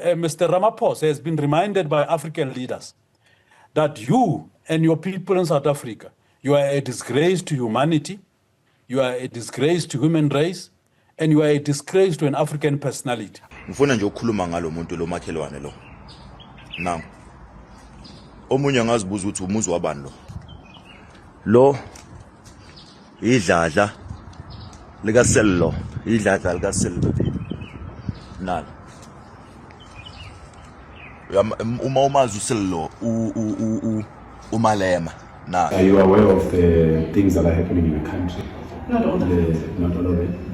Mr. Ramaphosa has been reminded by African leaders that you and your people in South Africa, you are a disgrace to humanity, you are a disgrace to human race, and you are a disgrace to an African personality. Ngifuna nje ukukhuluma ngalo muntu lo makhelwane lo. Naam. Omunye angazibuza ukuthi umuzi wabani lo. Lo idladla lika Sello, idladla lika Sello. Nalo. Uma umazi uSello umalema. Are you aware of the things that are happening in the country? Not all of it. Not all of it.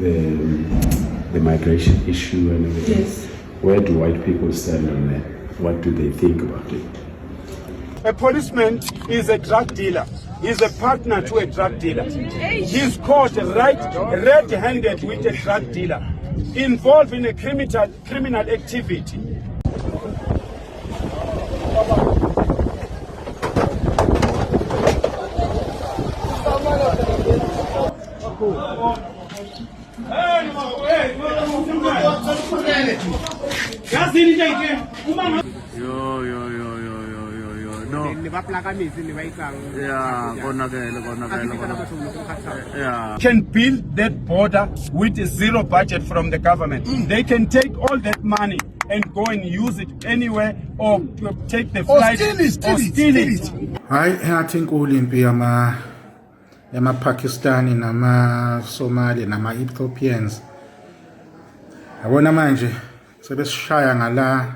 The migration issue and everything. Yes. Where do white people stand on that? What do they think about it? A policeman is a drug dealer. He's a partner to a drug dealer. He's caught red-handed with a drug dealer, involved in a criminal activity. No. Yeah. Can build that border with zero budget from the government. They can take all that money and go and use it anywhere or take the flight or steal it. Hayi engathi inkulu impi yama Pakistani nama Somali nama Ethiopians. Yabona manje sebesishaya ngala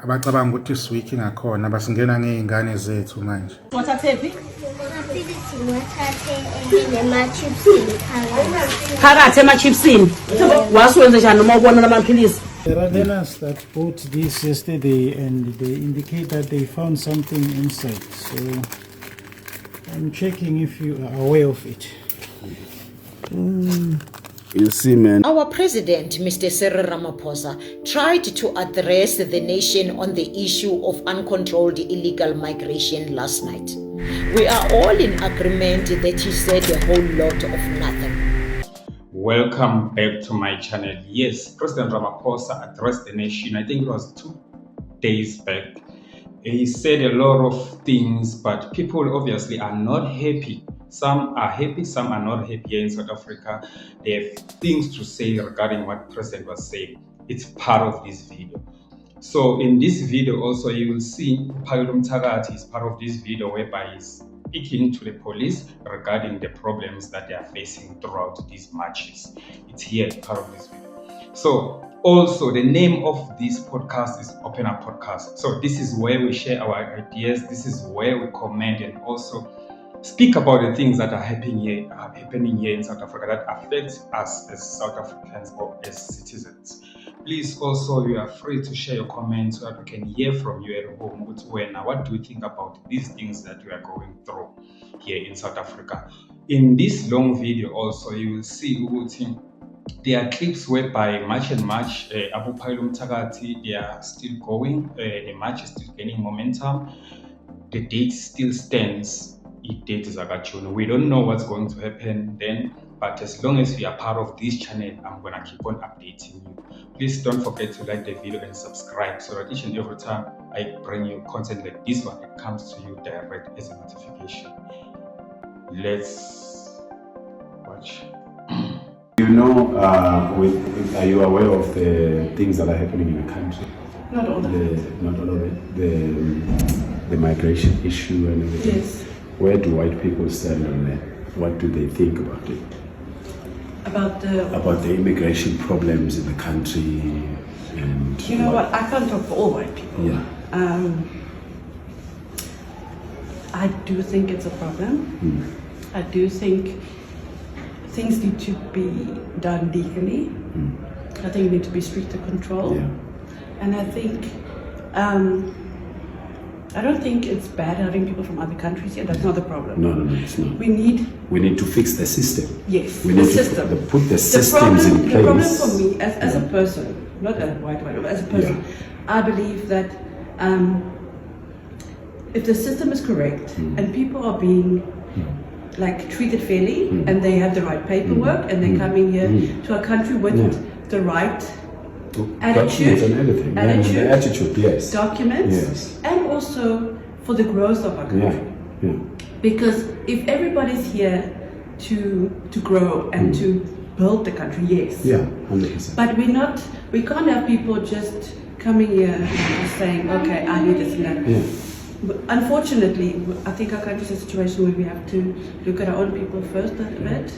abacabanga ukuthi isiwiki ngakhona basingena ngeingane zethu manje. Wathathephi? Phakathi ema-chipsini wasiwenza njani noma ubona lamaphilisi? There are tenants that bought this yesterday and they indicate that they found something inside. So I'm checking if you are aware of it. You see, man. Our president, Mr. Cyril Ramaphosa, tried to address the nation on the issue of uncontrolled illegal migration last night. We are all in agreement that he said a whole lot of nothing. Welcome back to my channel. Yes, President Ramaphosa addressed the nation, I think it was 2 days back. He said a lot of things, but people obviously are not happy. Some are happy, some are not happy here in South Africa. They have things to say regarding what the President was saying. It's part of this video. So in this video also you will see Phakile Mthakathi is part of this video whereby he's speaking to the police regarding the problems that they are facing throughout these marches. It's here as part of this video. So also the name of this podcast is Open Up Podcast. So this is where we share our ideas. This is where we comment and also speak about the things that are happening here in South Africa that affect us as South Africans or as citizens. Please also, you are free to share your comments so that we can hear from you at home. What do you think about these things that we are going through here in South Africa? In this long video also, you will see there are clips whereby March and March, Abu Phakile Mthakathi, they are still going. The march is still gaining momentum. The date still stands. Date is June. We don't know what's going to happen then, but as long as we are part of this channel, I'm gonna keep on updating you. Please don't forget to like the video and subscribe so that each and every time I bring you content like this one, it comes to you direct as a notification. Let's watch. You know, are you aware of the things that are happening in the country? Not all of it. Not all of it. The migration issue and everything. Yes. Where do white people stand on that? What do they think about it? About the immigration problems in the country and... You know what? I can't talk for all white people. Yeah. I do think it's a problem. I do think things need to be done legally. I think we need to be stricter control. Yeah. And I think... I don't think it's bad having people from other countries here. That's not the problem. No, it's not. We need to fix the system. Yes, we need system. to put the systems in place. The problem for me, as a person, not a white, as a person, I believe that if the system is correct and people are being treated fairly and they have the right paperwork and they're coming here to a country with the right Documents and everything. Attitude, the attitude, yes. Documents, Yes. and also for the growth of our country. Yeah. Because if everybody's here to grow and to build the country, yes. Yeah, 100%. But we can't have people just coming here and just saying, okay, I need this land. Yeah. Unfortunately, I think our country's a situation where we have to look at our own people first a bit.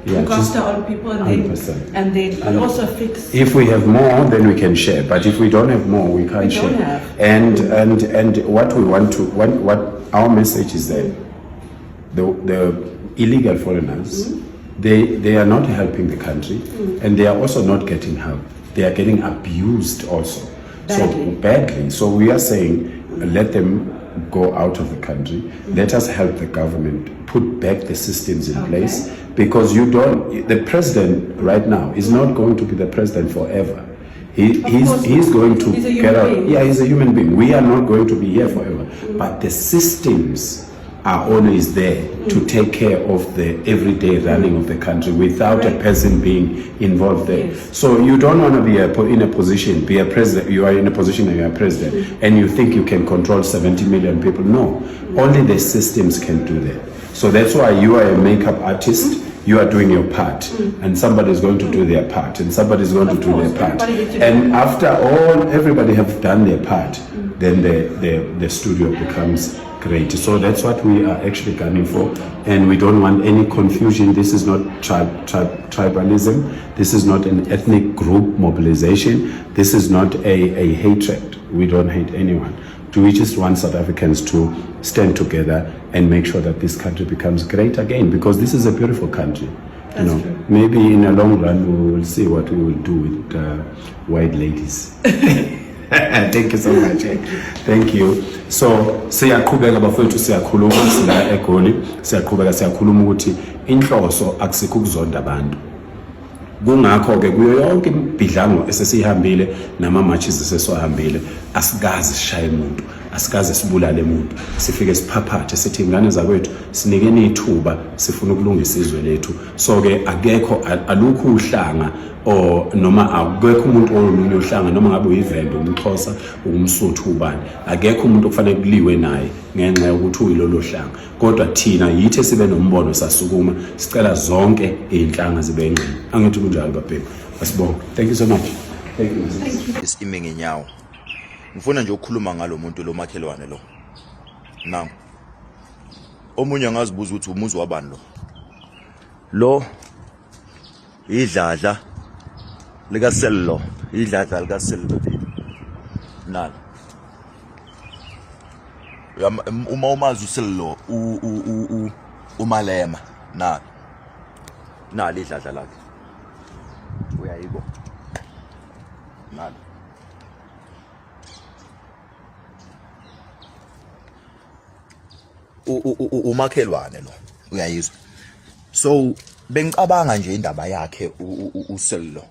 Yeah, look after our own people and 100%. then also fix. If we have more, then we can share. But if we don't have more, we can't share. don't have. And what we want to, what our message is that the illegal foreigners, they are not helping the country, and they are also not getting help. They are getting abused also. Badly. So we are saying, let them go out of the country. Let us help the government put back the systems in place, because the president right now is not going to be the president forever. He's going to get out. Yeah, he's a human being. We are not going to be here forever. But the systems are always there to take care of the everyday running of the country without a person being involved there. So you don't want to be in a position, be a president, you are in a position and you are president, and you think you can control 70 million people. No, only the systems can do that. So that's why you are a makeup artist, you are doing your part, and somebody is going to do their part, and somebody is going to do their part. And after everybody have done their part, then the studio becomes great. So that's what we are actually gunning for, and we don't want any confusion. This is not tribalism. This is not an ethnic group mobilization. This is not a hatred. We don't hate anyone. We just want South Africans to stand together and make sure that this country becomes great again, because this is a beautiful country. That's true. Maybe in the long run we will see what we will do with white ladies. Thank you so much. Thank you. So siyaqhubeka bafowethu, siyakhuluma sila eGoli, siyakhuluma ukuthi inhloso akusikho ukuzonda abantu. Kungakho ke kuyo yonke imibhidlango esesihambile nama matches esesihambile, asikaze sishaye umuntu, asikaze sibulale umuntu, sifike siphaphathe sithi ingane zakwethu sinikeni ithuba sifuna ukulungisa izwe lethu. So ke akekho alukho uhlanga noma akekho umuntu olunye uhlanga, noma ngabe uyivende, umXhosa, umSuthu, ubani, akekho umuntu okufanele kuliwe naye ngenxa yokuthi uyilolo hlanga. Kodwa thina yithe sibe nombono sasukuma, sicela zonke izinhlanga zibe ngqini. Angithi kunjalo babheki. Asibonge. Thank you so much. Thank you. Isime ngenyawo. Ngifuna nje ukukhuluma ngalo muntu lo makhelwane lo. Nangu. Omunye angazibuza ukuthi umuzi wabani lo. Lo idladla lika Sello, idladla lika Sello. Nalo. Uma umazi uSello uMalema nalo idladla lakhe. Uyayibo. Nalo. Umakhelwane lo uyayizwa. So bengicabanga nje indaba yakhe uSello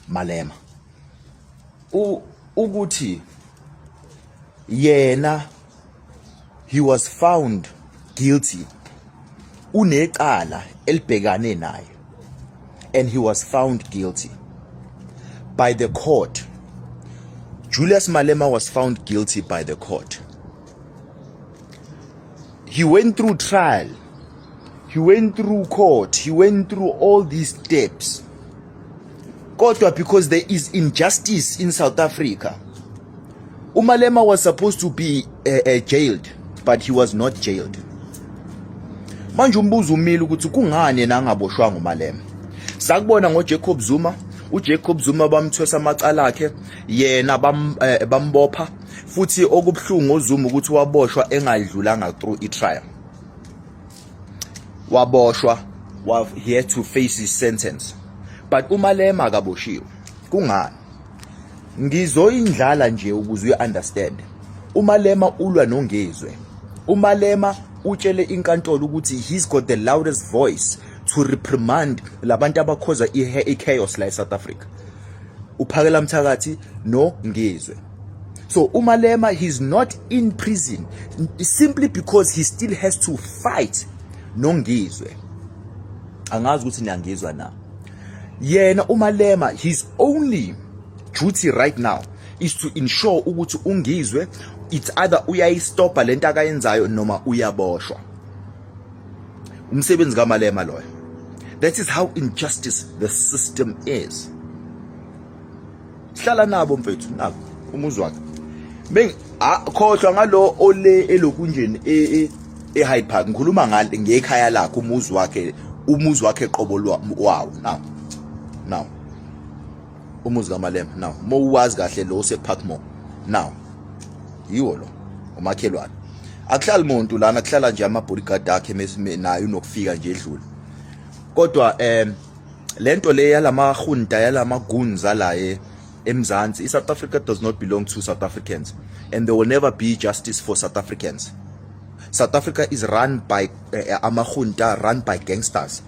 Malema ukuthi yena he was found guilty, unecala elibhekane naye, and he was found guilty by the court. Julius Malema was found guilty by the court. He went through trial, he went through court, he went through all these steps. Kodwa because there is injustice in South Africa, Umalema was supposed to be jailed, but he was not jailed. Manje umbuzo umile ukuthi kungani yena angaboshwa nguMalema. Sakubona ngoJacob Zuma, uJacob Zuma bamthwesa amacala akhe, yena bambopha, futhi okubhlungu ngoZuma ukuthi waboshwa engadlulanga through i-trial. Waboshwa, he had to face his sentence. But uMalema akaboshiwe. Kungani? Ngizoyindlala nje ukuze uunderstand. uMalema ulwa nongezwe. uMalema utshele inkantolo ukuthi he's got the loudest voice to reprimand labantu abakhoza i-chaos la eSouth Africa. Uphakela Mthakathi noNgezwe. So uMalema, he's not in prison simply because he still has to fight noNgezwe. Angazi ukuthi niyangizwa na. Yena uMalema, he's only duty right now is to ensure ukuthi ungizwe it's either uyayistopa lento akayenzayo noma uyaboshwa. Umsebenzi kaMalema loyo. That is how injustice the system is. Hlala nabo mfethu nabo umuzi wakhe. Khohlwa ngalo ole elokunjeni eHyde Park ngikhuluma ngale ngekhaya lakhe umuzi wakhe qobo wawo now umuzi kaMalema now mowuwazi kahle lo seParkmore now yiwo lo umakhelwane akuhlali umuntu lana kuhlala nje ama-bodyguard akhe nayo unokufika nje edlule kodwa lento le yalamahunta yalamaguns alaye eMzansi South Africa does not belong to South Africans and there will never be justice for South Africans. South Africa is run by amahunta, run by gangsters.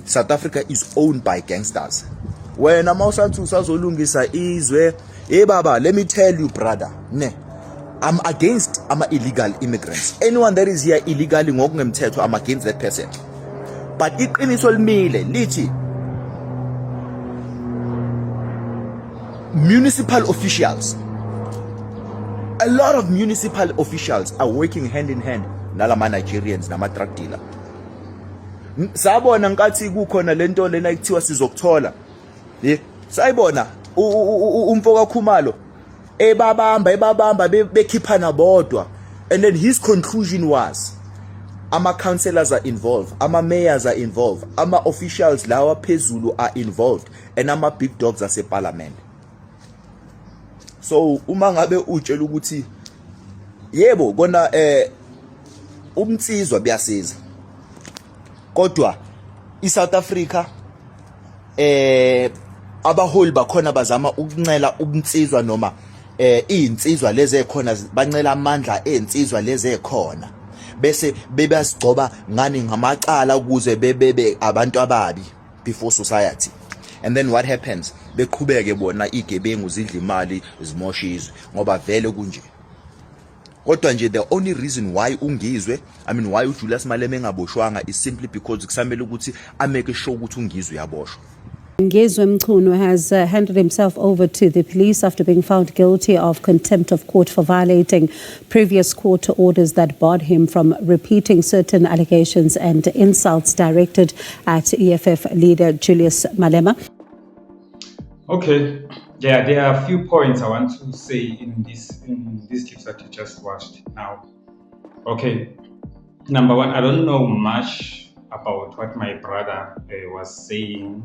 South Africa is owned by gangsters. When usazolungisa izwe baba, let me tell you brother, I'm against illegal immigrants. Anyone that is here illegally ngokungemthetho, I'm against that person. But iqiniso limile lithi municipal officials, a lot of municipal officials are working hand in hand nalama Nigerians nama drug dealer. Sabona ngathi kukhona lento lena ekuthiwa sizokuthola. Sayibona umfoka Khumalo ebabamba bekhiphana bodwa, and then his conclusion was ama councillors are involved, ama mayors are involved, ama officials lawa phezulu are involved, and ama big dogs ase parliament. So uma ngabe utshela ukuthi yebo kona umtsizwa buyasiza kodwa iSouth Africa abaholi bakhona bazama ukuncela umtsizwa noma izinsizwa lezi ekhona bancela amandla ezinsizwa lezi ekhona bese bebasigcoba ngani ngamacala ukuze bebe abantu ababi before society. And then what happens? Beqhubeke bona igebengu zidla imali zimosha izwe ngoba vele kunje. Kodwa nje the only reason why ungizwe, why uJulius Malema engaboshwanga is simply because kusamele ukuthi ameke sure ukuthi ungizwe yaboshwa. Ngezwe Mchunu has handed himself over to the police after being found guilty of contempt of court for violating previous court orders that barred him from repeating certain allegations and insults directed at EFF leader Julius Malema. Okay, yeah, there are a few points I want to say in these clips that you just watched now. Okay, number one, I don't know much about what my brother was saying,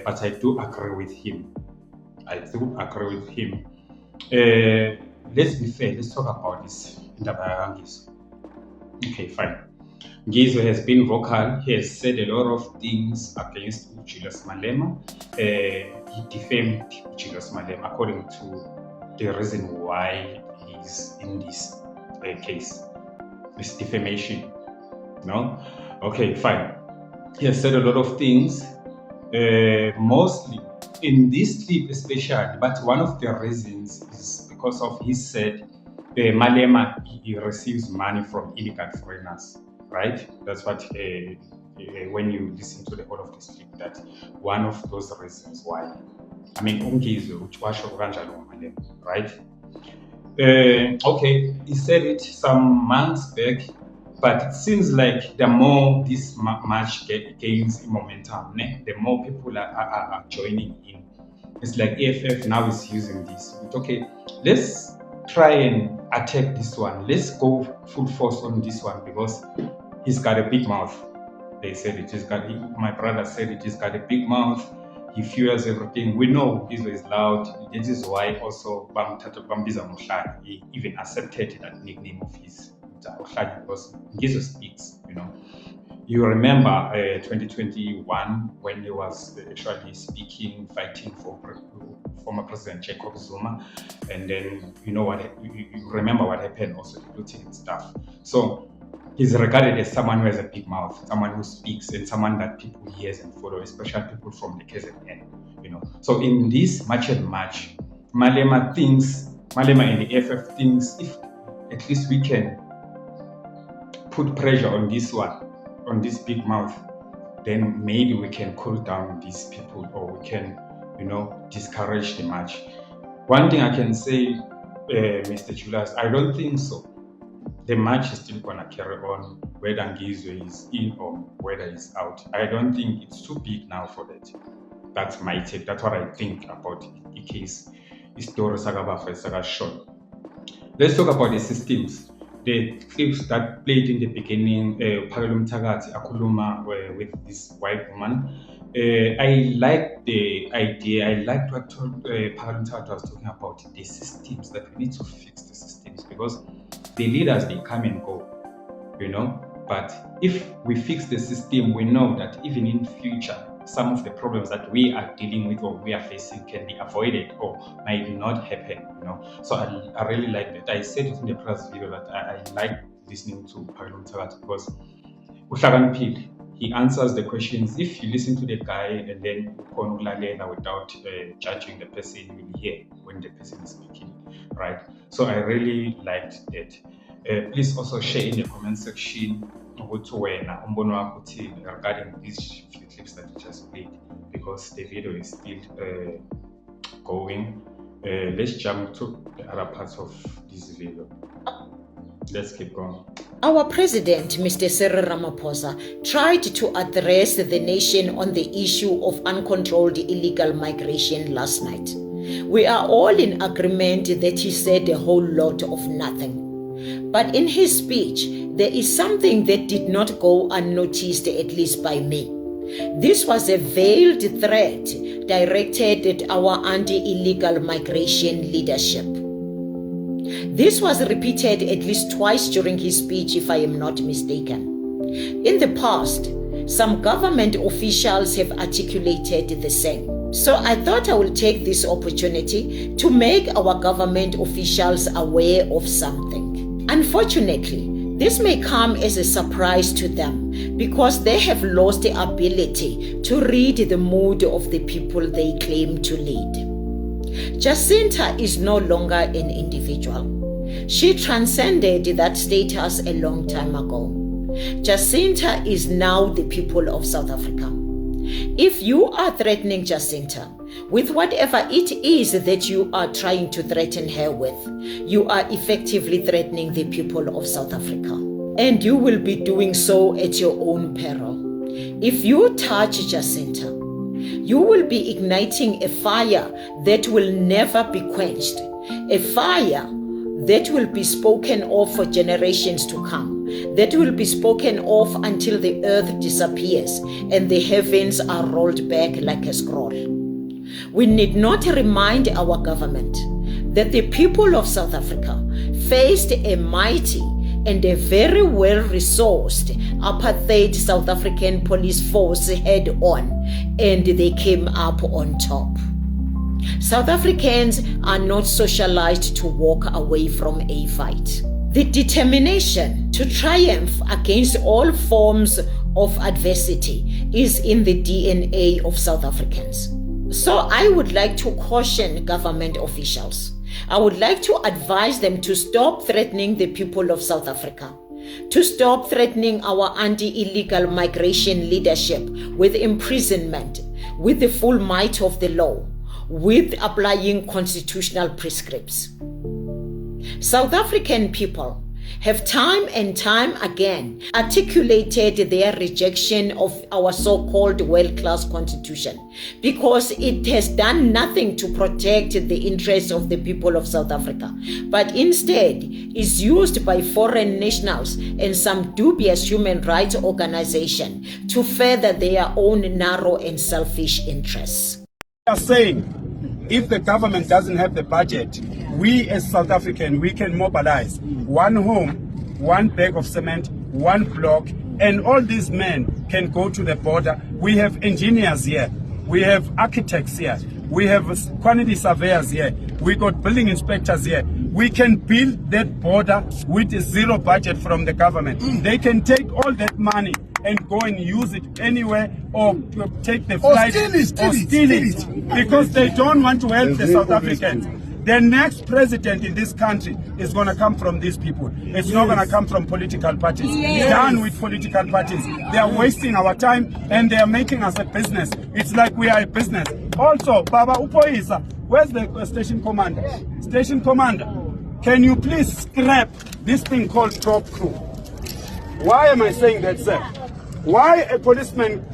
but I do agree with him. Let's be fair, let's talk about this. Okay, fine. Ngizwe has been vocal. He has said a lot of things against Julius Malema. He defamed Julius Malema according to the reason why he's in this case. This defamation. No? Okay, fine. He has said a lot of things, mostly in this clip especially, but one of the reasons is because of he said Malema he receives money from illegal foreigners. Right? That's what, when you listen to the whole of this clip, that one of those reasons why. Right? Okay, he said it some months back, but it seems like the more this match gains momentum, the more people are joining in. It's like EFF now is using this. But okay, let's try and attack this one. Let's go full force on this one because he's got a big mouth. They said it. My brother said it. He's got a big mouth. He fuels everything. We know Ngizwe is loud. This is why also Bambiza Mohlala, he even accepted that nickname of his because Ngizwe speaks. You remember 2021 when he was actually speaking, fighting for former President Jacob Zuma, and then you remember what happened also, the looting and stuff. So he's regarded as someone who has a big mouth, someone who speaks, and someone that people hear and follow, especially people from the KZN. So in this match and match, Malema and the EFF thinks if at least we can put pressure on this one, on this big mouth, then maybe we can cool down these people, or we can discourage the march. One thing I can say, Mr. Julius, I don't think so. The march is still going to carry on, whether Ngizwe is in or whether he's out. I don't think it's too big now for that. That's my take. That's what I think about the case. Let's talk about the systems. The clips that played in the beginning, Phakelelo Mthakathi akhuluma with this white woman. I like the idea. I liked what Phakelelo Mthakathi was talking about, the systems, that we need to fix the systems, because the leaders, they come and go, But if we fix the system, we know that even in future, some of the problems that we are dealing with or we are facing can be avoided or might not happen, So I really like that. I said it in the previous video that I like listening to Phakelelo Mthakathi because he answers the questions. If you listen to the guy and then without judging the person, you will hear when the person is speaking, right? So I really liked that. Please also share in the comment section regarding these few clips that you just played, because the video is still going. Let's jump to the other parts of this video. Let's keep going. Our president, Mr. Cyril Ramaphosa, tried to address the nation on the issue of uncontrolled illegal migration last night. We are all in agreement that he said a whole lot of nothing. But in his speech, there is something that did not go unnoticed, at least by me. This was a veiled threat directed at our anti-illegal migration leadership. This was repeated at least twice during his speech, if I am not mistaken. In the past, some government officials have articulated the same. So I thought I will take this opportunity to make our government officials aware of something. Unfortunately, this may come as a surprise to them because they have lost the ability to read the mood of the people they claim to lead. Jacinta is no longer an individual. She transcended that status a long time ago. Jacinta is now the people of South Africa. If you are threatening Jacinta with whatever it is that you are trying to threaten her with, you are effectively threatening the people of South Africa. And you will be doing so at your own peril. If you touch Jacinta, you will be igniting a fire that will never be quenched, a fire that will be spoken of for generations to come, that will be spoken of until the earth disappears and the heavens are rolled back like a scroll. We need not remind our government that the people of South Africa faced a mighty and a very well-resourced apartheid South African police force head on, and they came up on top. South Africans are not socialized to walk away from a fight. The determination to triumph against all forms of adversity is in the DNA of South Africans. So I would like to caution government officials. I would like to advise them to stop threatening the people of South Africa, to stop threatening our anti-illegal migration leadership with imprisonment, with the full might of the law, with applying constitutional prescripts. South African people have time and time again articulated their rejection of our so-called world-class constitution because it has done nothing to protect the interests of the people of South Africa, but instead is used by foreign nationals and some dubious human rights organization to further their own narrow and selfish interests. We are saying if the government doesn't have the budget, we as South African, we can mobilize one home, one bag of cement, one block, and all these men can go to the border. We have engineers here, we have architects here, we have quantity surveyors here, we got building inspectors here. We can build that border with zero budget from the government. They can take all that money and go and use it anywhere, or take the flight, or steal it, because they don't want to help the South Africans. The next president in this country is going to come from these people. It's not going to come from political parties. Done with political parties. They are wasting our time and they are making us a business. It's like we are a business. Also, Baba Upoisa, where's the station commander? Station commander, can you please scrap this thing called prop crew? Why am I saying that, sir? Why a policeman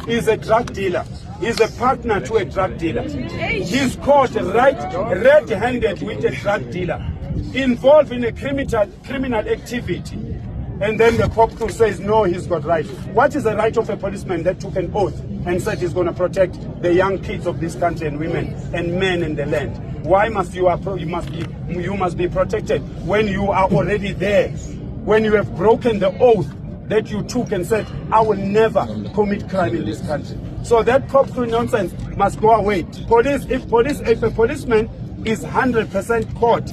is a drug dealer. He's a partner to a drug dealer. He's caught red-handed with a drug dealer, involved in a criminal activity. And then the cop crew says, no, he's got right. What is the right of a policeman that took an oath and said he's going to protect the young kids of this country and women and men in the land? Why must you must be protected when you are already there? When you have broken the oath that you took and said, I will never commit crime in this country. So that cop crew nonsense must go away. If a policeman is 100% caught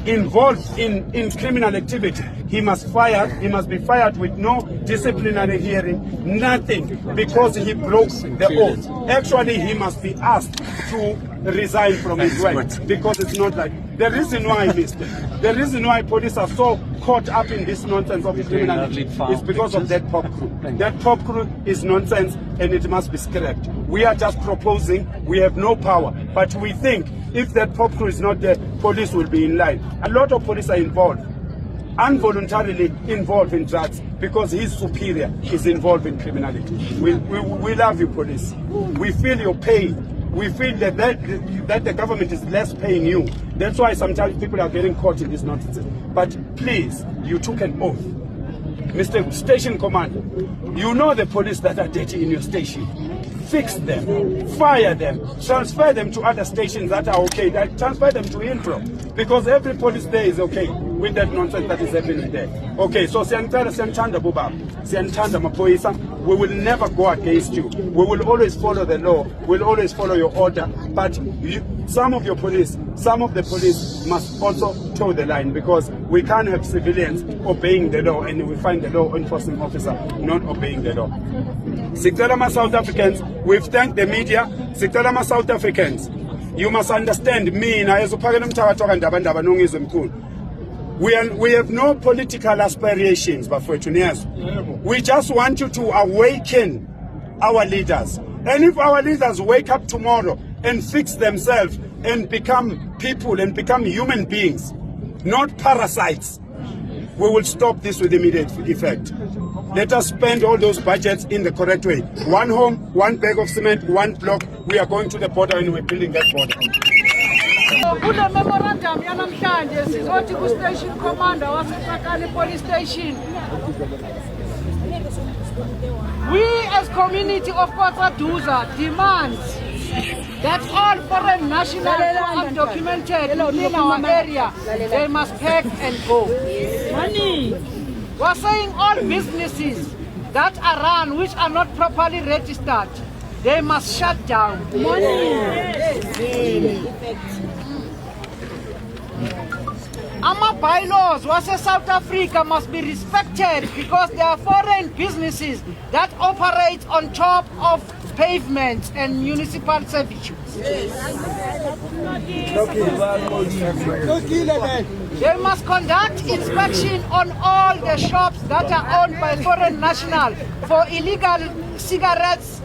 involved in criminal activity, he must be fired with no disciplinary hearing, nothing, because he broke the oath. Actually, he must be asked to resign from his work, because it's not like the reason why, the reason why police are so caught up in this nonsense of criminality is because of that pop crew. That pop crew is nonsense and it must be scrapped. We are just proposing, we have no power, but we think if that pop crew is not there, police will be in line. A lot of police are involved, involuntarily involved in drugs, because his superior is involved in criminality. We love you, police. We feel your pain. We feel that the government is less paying you. That's why sometimes people are getting caught in this nonsense. But please, you took an oath. Mr. Station Commander, you know the police that are dirty in your station. Fix them, fire them, transfer them to other stations that are okay, transfer them to Hillbrow, because every police there is okay with that nonsense that is happening there. Okay, so Siantanda Bubab, Siantanda Mapoisa, we will never go against you. We will always follow the law, we'll always follow your order, but some of the police must also toe the line, because we can't have civilians obeying the law and we find the law enforcement officer not obeying the law. Siktalama South Africans, we've thanked the media. Siktalama South Africans, you must understand me. We have no political aspirations, but for we just want you to awaken our leaders. And if our leaders wake up tomorrow and fix themselves and become people and become human beings, not parasites, we will stop this with immediate effect. Let us spend all those budgets in the correct way. One home, one bag of cement, one block. We are going to the border and we're building that border. Kule memorandum yanamhlanje sizothi ku station commander waseTrakani police station. We as community of Kwatsaduza demand that all foreign nationals who are undocumented in our area, they must pack and go. We're saying all businesses that are run which are not properly registered, they must shut down. Our bylaws was South Africa must be respected, because there are foreign businesses that operate on top of pavements and municipal servitudes. They must conduct inspection on all the shops that are owned by foreign nationals for illegal cigarettes,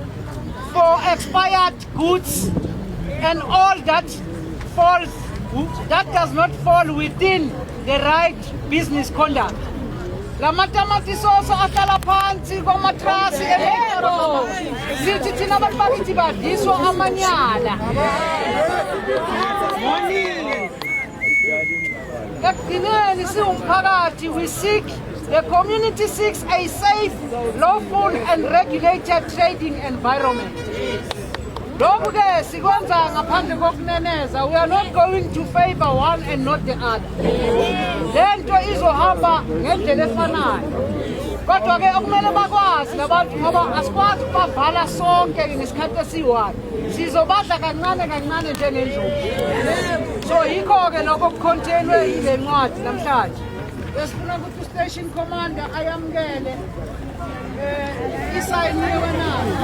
for expired goods, and all that does not fall within the right business conduct. La matamati soso atala phansi komatrasi emetro. Sithi thina abantu bakithi badiswa amanyala. Ekugcineni siwumphakathi, the community seeks a safe, lawful and regulated trading environment. We are not going to favor one and not the other. Lento izohamba ngendlela efanayo. Kodwa ke okumele bakwazi labantu ngoba asikwazi ukubavala sonke ngesikhathi esiyi-1. Sizobadla kancane kancane njengendlovu. So yikho ke lokho kucontainwe yile ncwadi namhlanje. Besifuna ukuthi station commander ayamukele isayiniwe nayo.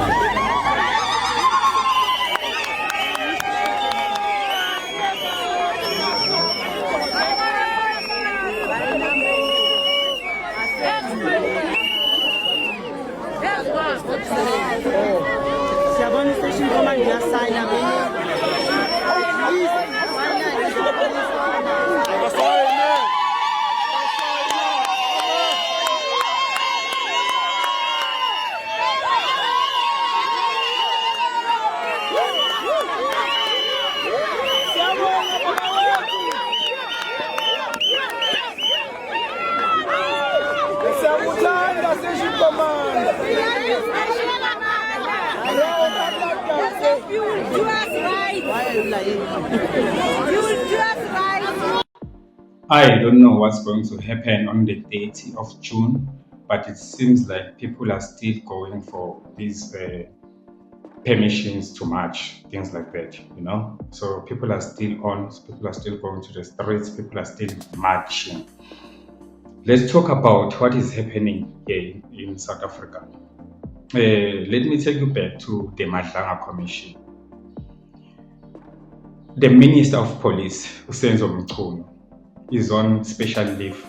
I don't know what's going to happen on the 30th of June, but it seems like people are still going for these permissions to march, things like that, you know. So people are still on, people are still going to the streets, people are still marching. Let's talk about what is happening here in South Africa. Let me take you back to the Madlanga Commission. The Minister of Police, Usenzo Mchunu, is on special leave.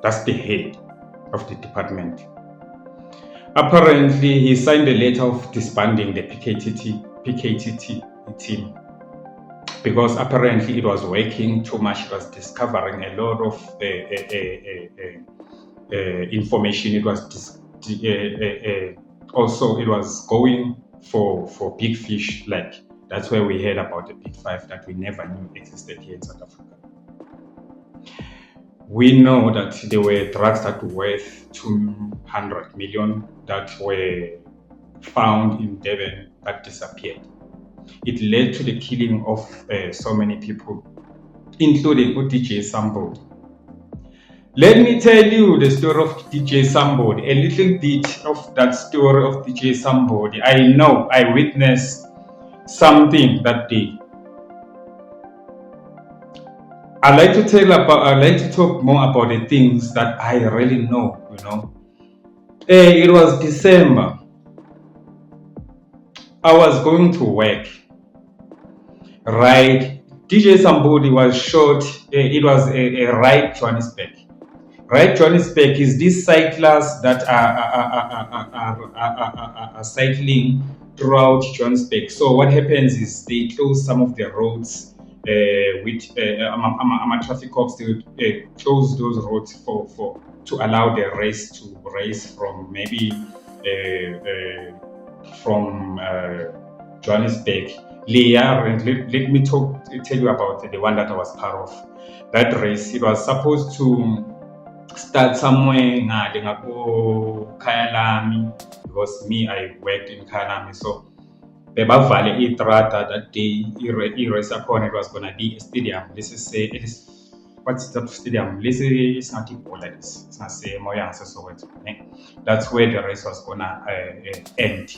That's the head of the department. Apparently, he signed a letter of disbanding the PKTT team because apparently it was working too much. It was discovering a lot of information. It was also it was going for big fish. Like that's where we heard about the Big Five that we never knew existed here in South Africa. We know that there were drugs that were worth 200 million that were found in Durban that disappeared. It led to the killing of so many people, including DJ Sambodi. Let me tell you the story of DJ Sambodi, a little bit of that story of DJ Sambodi. I know I witnessed something that day. I like to talk more about the things that I really know, you know. It was December. I was going to work. Right. DJ Sambodi was shot. It was a Right Johannesburg. Right Johannesburg is these cyclists that are cycling throughout Johannesburg. So what happens is they close some of the roads with traffic cops. They close those roads to allow the race to race from maybe from Johannesburg. Let me tell you about the one that I was part of. That race, it was supposed to start somewhere in Kyalami, because me, I worked in Kyalami. So Bebavale Itrata that day, it was gonna be a stadium. This is what's that stadium? This is not Ebola, it's not say Moya. That's where the race was gonna end.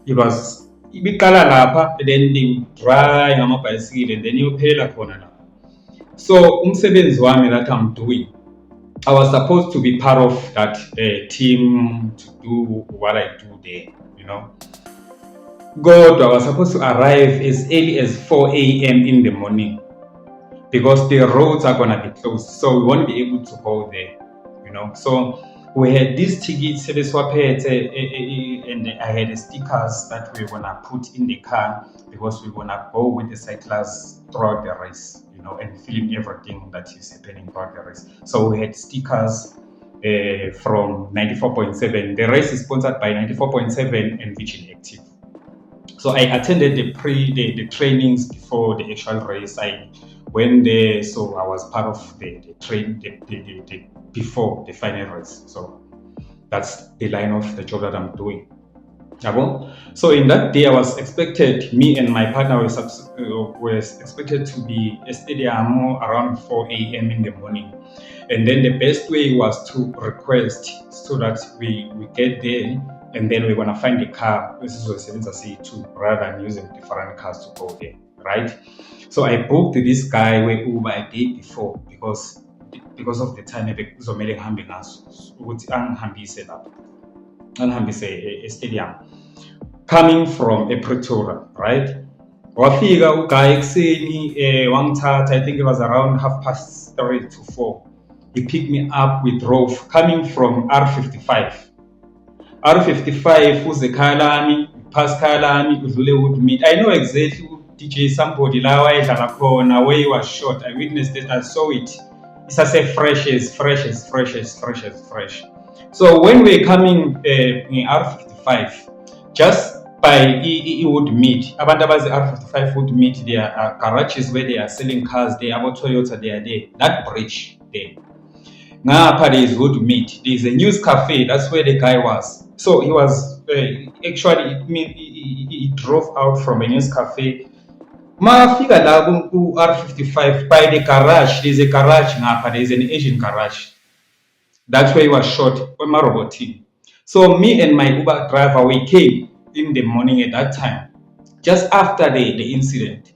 It was Ibikala Lapa, then they dry bicycle, and then you pay la corner. So umsebenzi wami that I'm doing, I was supposed to be part of that team to do what I do there, you know. God, I was supposed to arrive as early as 4 a.m. in the morning because the roads are gonna be closed, so we won't be able to go there, you know. So we had these tickets, and I had the stickers that we were gonna put in the car because we wanna go with the cyclists throughout the race, you know, and film everything that is happening throughout the race. So we had stickers from 94.7. The race is sponsored by 94.7 and Vision Active. So I attended the trainings before the actual race. I went there, so I was part of the before the final race. So that's the line of the job that I'm doing. So in that day, I was expected, me and my partner was expected to be at stadium around 4 a.m. in the morning. And then the best way was to request so that we get there, and then we're gonna find the car. This is C2 rather than using different cars to go there, right? So I booked this guy with Uber a day before because of the time a stadium coming from a Pretoria, right? Wafika uguy ekseni wangithatha, I think it was around 3:30 to 4. He picked me up with Rolf coming from R55. R55 uze Kyalami, past Kyalami, udlule Woodmead. I know exactly DJ Sambodi la wayedlala khona where he was shot. I witnessed it, I saw it. It's as fresh. So when we're coming in R55, just by Woodmead, abantu abazi R55 Woodmead, there are garages where they are selling cars, they are Toyota, they are there. That bridge there. Ngapha there is Woodmead. There is a news cafe, that's where the guy was. So he was actually, he drove out from a news cafe Mafika la ku R55 by the garage, there's a garage ngapha, there's an Asian garage. That's where he was shot on my robot team. So me and my Uber driver, we came in the morning at that time. Just after the incident,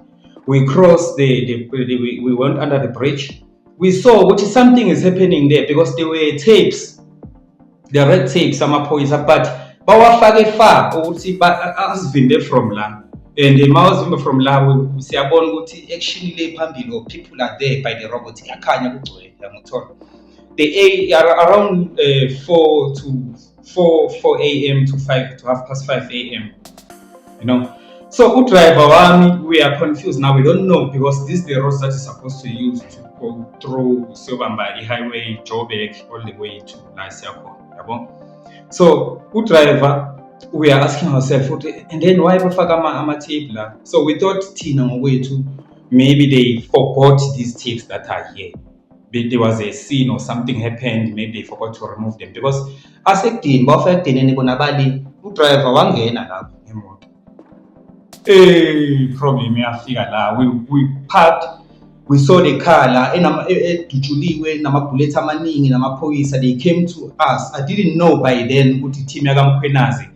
we crossed we went under the bridge. We saw which something is happening there because there were tapes, the red tapes, some police, but bawafake far ukuthi asivinde from la. And the mouse from la we siyabona ukuthi actually le phambili or people are there by the robot yakhanya kugcwele yamuthola. The around 4 a.m. to 5:30 a.m. You know. So driver wami, we are confused now. We don't know because this is the road that is supposed to use to go through Sobamba highway, Joburg, all the way to Lasiako. So driver, we are asking ourselves, and then why bafaka tape la? So we thought Tina way to maybe they forgot these tapes that are here. There was a scene or something happened, maybe they forgot to remove them because as a team, driver wangena lapho ngemoto. Problem yafika la, we parked, we saw the car la edujuliwe namabullet amaningi namaphoyisa. They came to us. I didn't know by then ukuthi team yakamkhwenazi.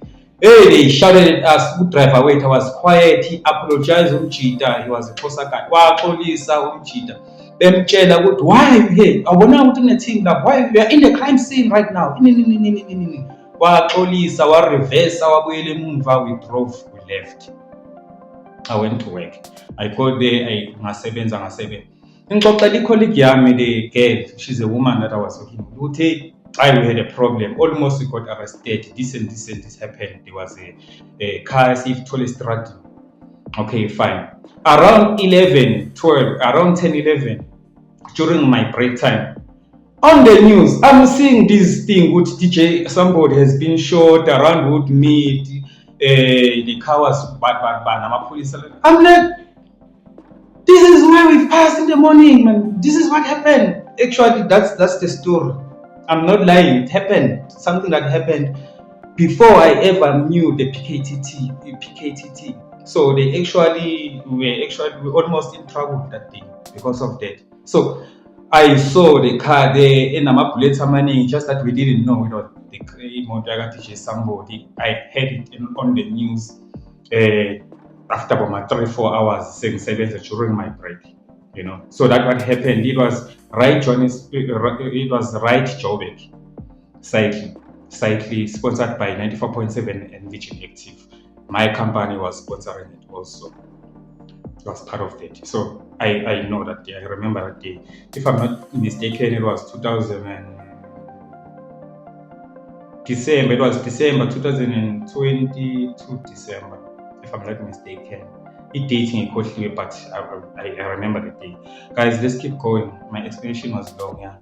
They shouted at us. Driver wait, I was quiet. He apologized umjita. He was a posaka. Waxolisa umjita. Bemtshela ukuthi why are you here? Awona ukuthi neteam la, why we are in the crime scene right now. Waxolisa wa reverse wabuyele emumva. We drove, we left. I went to work. I called there, I ngasebenza. Ngixoxela colleague yami, the girl, she's a woman that I was working with. We had a problem. Almost we got arrested. This happened. There was a car if toll struck. Okay, fine. Around 10, 11, during my break time, on the news, I'm seeing this thing with DJ, somebody has been shot around Woodmead. The car was bad. Police. I'm like, this is where we passed in the morning, man. This is what happened. Actually, that's the story. I'm not lying. It happened. Something that happened before I ever knew the PKTT. So they were almost in trouble that day because of that. So I saw the car there in Amapuleta money, just that we didn't know it was the Montaga teacher somebody. I heard it on the news after about 3-4 hours saying silence during my break. You know, so that what happened. It was right Joburg, slightly sponsored by 94.7 and Vision Active. My company was sponsoring it also. It was part of that. So I know that day. I remember that day. If I'm not mistaken, it was December. It was December 2022, December. If I'm not mistaken. It dating a costly, but I remember the day. Guys, let's keep going. My explanation was long, yeah.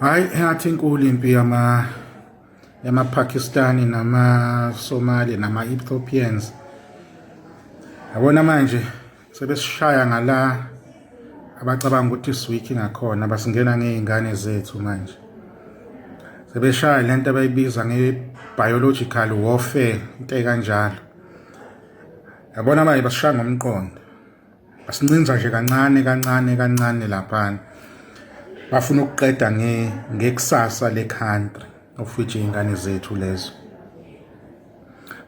I think Olympi yama Pakistani nama Somali nama Ethiopians. Abona manje sebesishaya ngala abacabanga ukuthi iswiki ngakhona basingena ngeingane zethu manje. Sebeshaya lento abayibiza ngebiological warfare into kanjalo. Yabona manje basishaya ngomqondo. Basincinza nje kancane lapha. Bafuna ukuqeda ngekusasa le country of which ingane zethu lezo.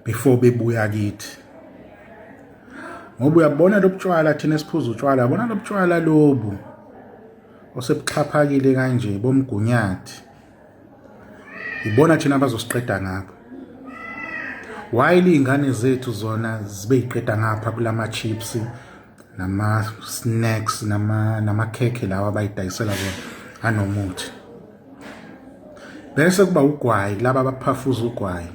Before bebuya kithi. Ngoba uyabona lobutshwala thina siphuza utshwala, yabona lobutshwala lobu osebuxhaphakile kanje bomgunyathi. Ibona thina bazosiqeda ngapha. While ingane zethu zona zibe iqeda ngapha kulama chips nama snacks nama cake lawa abayidayisela bona anomuthi. Bese kuba ugwayi laba abaphafuza ugwayi.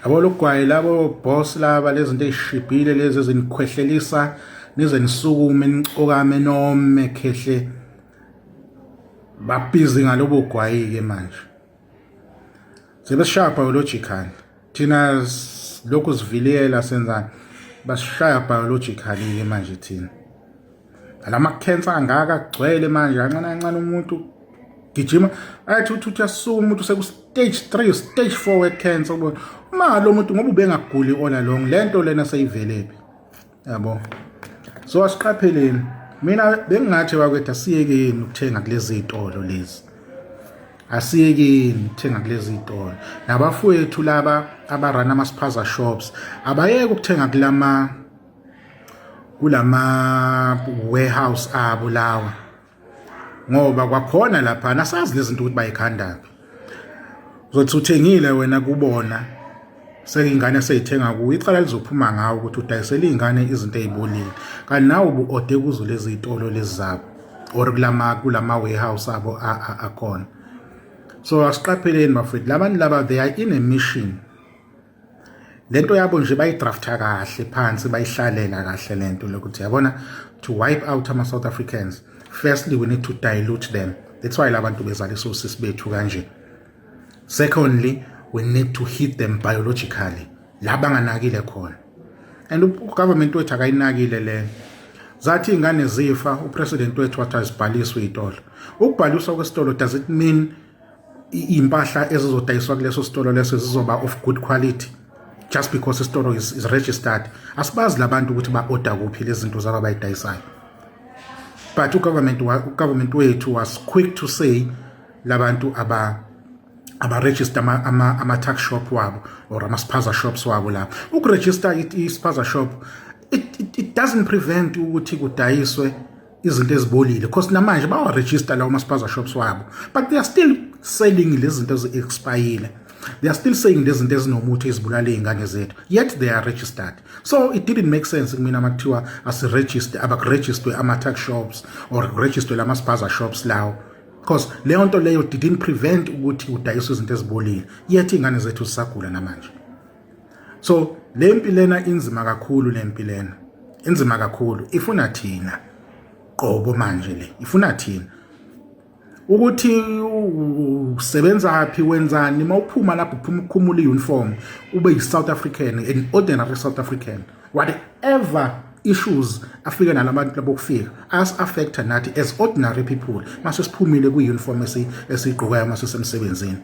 Abo lokwayi labo boss laba lezinto ezishibhile lezi ezinikhwehlelisa nize nisukume nicokame nome khehle babhizi ngalobo gwayi ke manje. Sebeshaya biological. Thina lokhu siviliyela senzana basishaya biologically ke manje thina. Alama cancer angaka kugcwele manje kancane umuntu gijima athi uthi assume umuntu seku-stage 3 stage 4 we-cancer ubona uma lo muntu ngoba ubengaguli all along lento lena seyivelephi yabo so asiqapheleni mina bengingathi bakwethu asiyekeni ukuthenga kulezi zitolo lezi asiyekeni ukuthenga kulezi zitolo nabafowethu laba abarana ama-spaza shops abayeke ukuthenga kulama warehouse abo lawa ngoba kwakhona lapha nasazi lezi zinto ukuthi bayikhandaphi uzothi uthengile wena kubona sekingane seyithenga kuwe icala lizophuma ngawo ukuthi udayisela ingane izinto ezibolile kanti nawe ubu-ode kuzo lezi zitolo lezi zabo or kulama warehouse abo akhona so asiqapheleni bafethu labantu laba they are in a mission lento yabo nje bayidrafta kahle phansi bayihlalela kahle lento lokuthi yabona to wipe out ama-South Africans firstly we need to dilute them that's why labantu bezaliso sisi bethu kanje secondly we need to hit them biologically la banganakile khona and ugovernment wethu akayinakile le zathi ingane zifa upresident wethu wathi azibhaliswe itolo ukubhaliswa kwesitolo does it mean impahla ezizodayiswa kuleso sitolo leso zizoba of good quality just because the store is registered asibazi labantu ukuthi ba-order kuphi lezi zinto zabo abayidayisayo but ugovernment wethu was quick to say labantu aba-register ama-tax shop wabo or ama-spaza shops wabo lapho ukuregister i-spaza shop it doesn't prevent ukuthi kudayiswe izinto ezibolile because namanje bawa-register lawo ama-spaza shops wabo but they are still selling lezi zinto ezi-expayile. They are still saying lezi zinto ezinomuthi ezibulala iy'ngane zethu yet they are registered so it didn't make sense kumina makuthiwa abakurejistwe ama-tax shops or kurejistwe lama-spaza shops lawo because leyo nto leyo didn't prevent ukuthi udayiswe izinto ezibolile yet iy'ngane zethu zisagula namanje so le mpilena inzima kakhulu le mpilena inzima kakhulu ifuna thina qobo manje le ifuna thina ukuthi usebenza phi wenzani mawuphuma lapho uphumula i-uniform ube yi-South African an ordinary South African whatever issues afike nalabantu labo kufika as affecta nathi as ordinary people mase siphumile kwi-uniform esiyigqokayo mase semsebenzini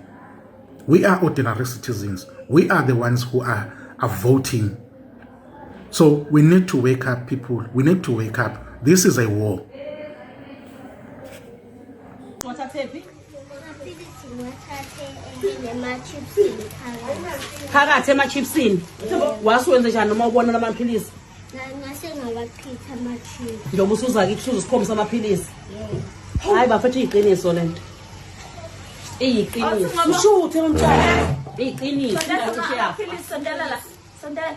we are ordinary citizens we are the ones who are voting so we need to wake up people we need to wake up this is a war. phakathi emachipsini wasuwenza njani noma ubona lamaphilisi ngasengawachitha amachips njengoba usuza kithi uzosikhombisa amaphilisi hayi bafethu iyiqiniso lento iyiqiniso ushuthe umntwana iyiqiniso amaphilisi sondela la sondela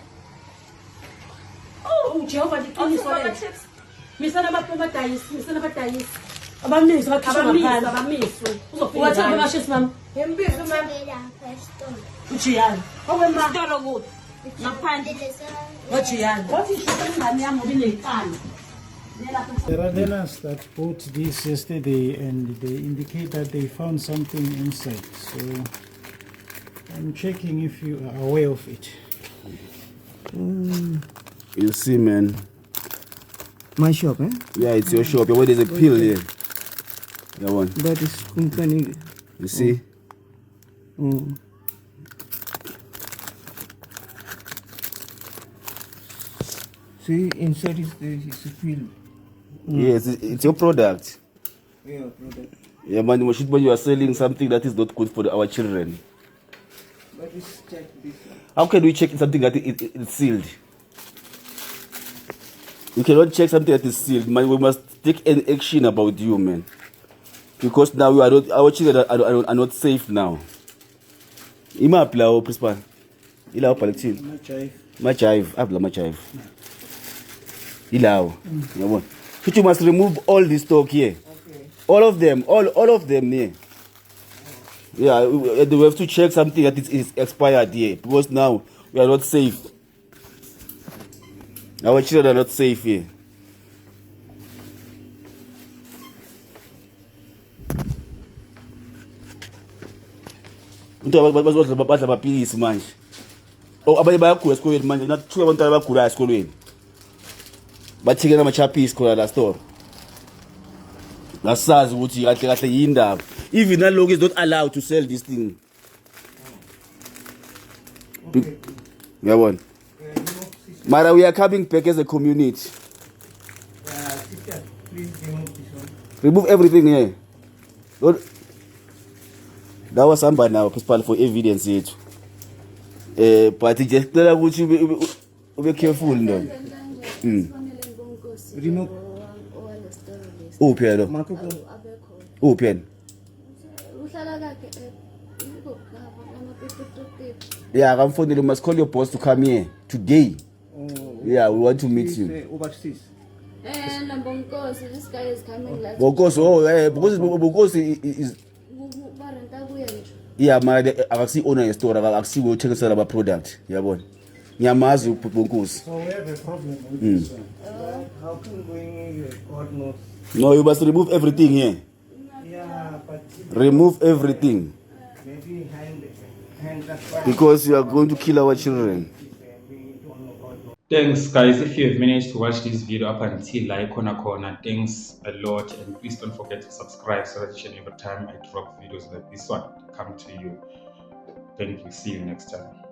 Jehova liqiniso lento misana abadayisi abamisi abamiswe uzofika wathamba amashisi mama yembizo mama ujiyani okwema stolo kuthi ngaphandle wajiyani wathi ingane yami ubineyikani. There are tenants that bought this yesterday and they indicate that they found something inside. So I'm checking if you are aware of it. You see, man. My shop, eh? Yeah, it's your shop. Where there's a pill here. That one. That is company. You see? Mm. See, inside is a pill. Yes, it's your product. Yeah, product. Yeah, man, when you are selling something that is not good for our children. But it's check this. How can we check something that it's sealed? We cannot check something that is sealed, man. We must take an action about you, man. Because now we are not, our children are not safe now. Ima apla principal. Ila palachin. Machive. Abla machive. Ilao. Yabon. So you must remove all this stock here. Okay. All of them. All of them here. Yeah, we have to check something that is expired here. Because now we are not safe. Our children are not safe here. Badla amaphilisi manje. Abanye bayagula esikolweni manje. Nathuka abantwana bagula esikolweni. Bathikela amachaphisi khona la store. Ngasazi ukuthi kahle kahle yindaba. Even Nalog is not allowed to sell this thing. Okay. Yeah, one. Mara, we are coming back as a community. Sister, please remove this one. Remove everything here. Don't. That was somebody now, principal, for evidence yet. But just tell be careful now. Remove. Open. Open. Yeah, I'm phone. You must call your boss to come here today. Yeah, we want to meet you. Overseas. This guy is coming like Because is yeah, my actually owner a store. Actually, will check about product. Yeah, bon. Nyamazu Bonkosi. So we have a problem with this one. How come going God knows? No, you must remove everything here. Yeah, but Remove everything. maybe hand Because you are going to kill our children. Thanks guys, if you have managed to watch this video up until corner, thanks a lot, and please don't forget to subscribe so that each and every time I drop videos like this one come to you. Thank you, see you next time.